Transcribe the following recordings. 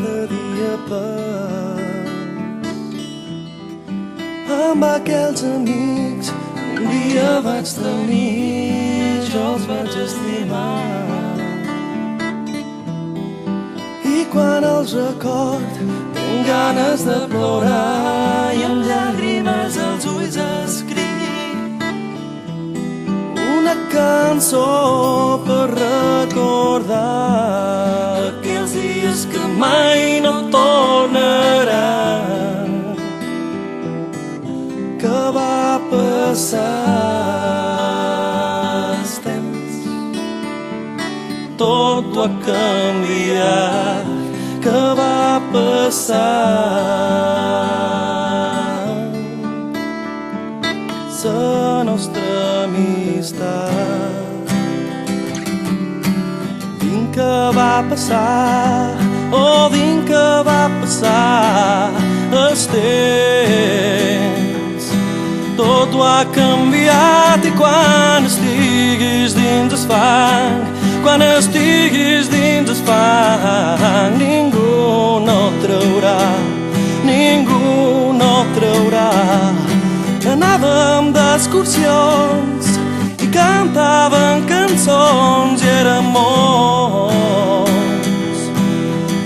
cada dia amb aquells amics que un dia vaig tenir, jo els vaig estimar. I quan els record tinc ganes de plorar i amb llàgrimes als ulls escric una cançó per recordar aquells dies que mai no tornaran. Que va passar els temps, tot ho ha canviat. Que va passar la nostra amistat. Vinc que va passar, oh vinc que va passar els temps. Tot ho ha canviat i quan estiguis dins el fang, quan estiguis dins el fang, ningú no et traurà, ningú no et traurà. Anàvem d'excursions i cantàvem cançons i érem molts.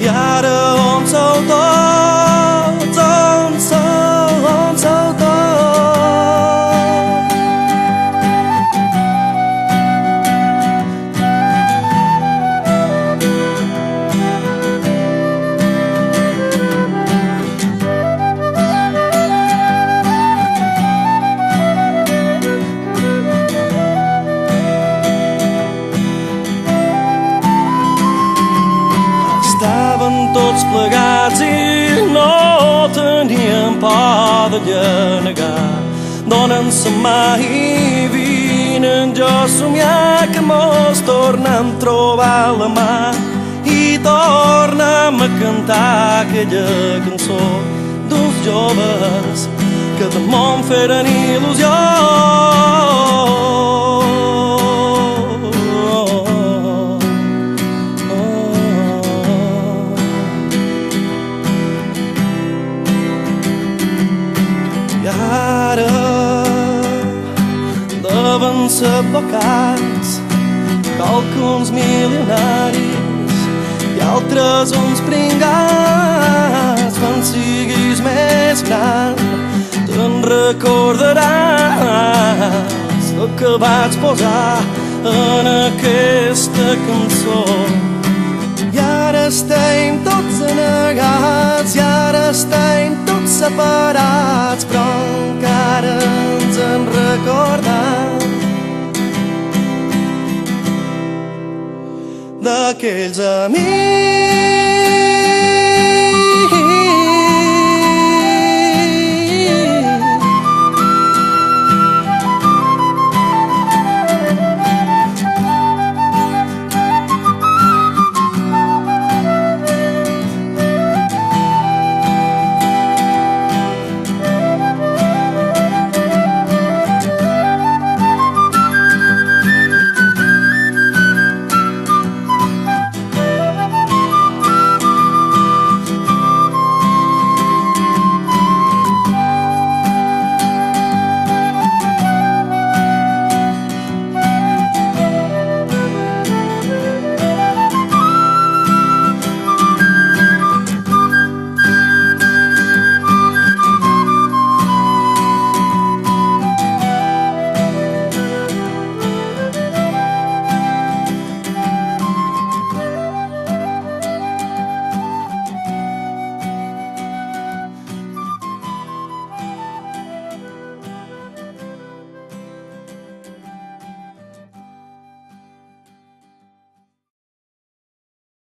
I ara on sou tots, on sou tots? Tots plegats i no teníem por de llenegar. Dóna'ns la mà i vinen jo somiar que mos tornem a trobar la mà i tornem a cantar aquella cançó dels joves que del món feren il·lusió. Deuen ser blocats qualcuns milionaris i altres uns pringats. Quan siguis més gran te'n recordaràs el que vaig posar en aquesta cançó. I ara estem tots anegats i ara estem tots separats, però encara ens en recordam d'aquells amics